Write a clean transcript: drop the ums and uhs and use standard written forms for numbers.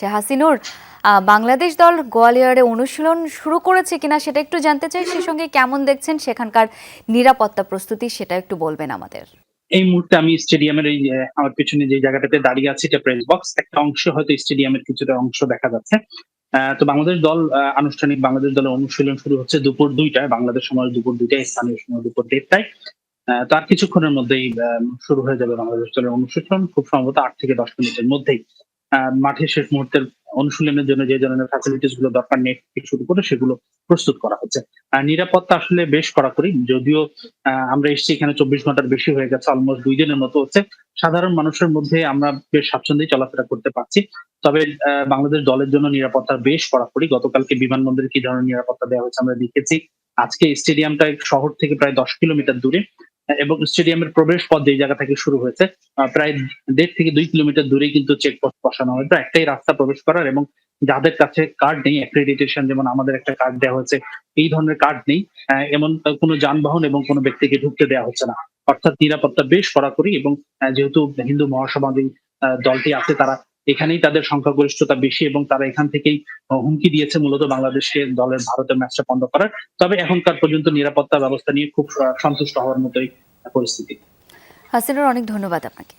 হাসিনুর, বাংলাদেশ দল গোয়ালিয়রে অনুশীলন শুরু করেছে কিনা সেটা একটু জানতে চাই। সে সঙ্গে কেমন দেখছেন সেখানকার নিরাপত্তা প্রস্তুতি সেটা একটু বলবেন আমাদের। এই মুহূর্তে আমি স্টেডিয়ামের এই যে আমার পেছনে যে জায়গাটাতে দাঁড়িয়ে আছি এটা প্রেস বক্স। একটা অংশ হয়তো স্টেডিয়ামের কিছুটা অংশ দেখা যাচ্ছে। তো বাংলাদেশ দল আনুষ্ঠানিক বাংলাদেশ দলের অনুশীলন শুরু হচ্ছে দুপুর ২টায়, বাংলাদেশ সময় দুপুর ২টায়, স্থানীয় সময় দুপুর ১:৩০টায়। তার কিছুক্ষণের মধ্যেই শুরু হয়ে যাবে বাংলাদেশ দলের অনুশীলন। খুব সম্ভবত ৮ থেকে ১০ মিনিটের মধ্যেই। মাঠে শেষ মুহূর্তের অনুশীলনের জন্য যে ধরনের ফ্যাসিলিটিস গুলো দরকার নেট থেকে শুরু করে সেগুলো প্রস্তুত করা হচ্ছে। নিরাপত্তা আসলে বেশ কড়াকড়ি। যদিও আমরা এসেছি এখানে ২৪ ঘন্টার বেশি হয়ে গেছে, অলমোস্ট ২ দিনের মতো হচ্ছে। সাধারণ মানুষের মধ্যে আমরা বেশ স্বাচ্ছন্দ্যেই চলাফেরা করতে পারছি। তবে বাংলাদেশ দলের জন্য নিরাপত্তা বেশ কড়াকড়ি। গতকালকে বিমানবন্দরে কি ধরনের নিরাপত্তা দেওয়া হয়েছে আমরা দেখেছি। আজকে স্টেডিয়ামটা শহর থেকে প্রায় ১০ কিলোমিটার দূরে। এবং স্টেডিয়ামের প্রবেশ পথ যেই জায়গা থেকে শুরু হয়েছে প্রায় ১.৫ থেকে ২ কিলোমিটার দূরেই কিন্তু চেকপোস্ট বসানো হয়েছে। একটাই রাস্তা প্রবেশ করার, এবং যাদের কাছে কার্ড নেই, অ্যাক্রেডিটেশন যেমন আমাদের একটা কার্ড দেওয়া হয়েছে, এই ধরনের কার্ড নেই, এমন কোনো যানবাহন এবং কোনো ব্যক্তিকে ঢুকতে দেওয়া হচ্ছে না। অর্থাৎ নিরাপত্তা বেশ কড়াকড়ি, এবং যেহেতু হিন্দু মহাসমাজী দলটি আছে, তারা এখানেই তাদের সংখ্যাগরিষ্ঠতা বেশি এবং তারা এখান থেকেই হুমকি দিয়েছে মূলত বাংলাদেশের দলের ভারতের ম্যাচটা বন্ধ করার। তবে এখনকার পর্যন্ত নিরাপত্তা ব্যবস্থা নিয়ে খুব সন্তুষ্ট হওয়ার মতোই পরিস্থিতি। হাসিনুর, অনেক ধন্যবাদ আপনাকে।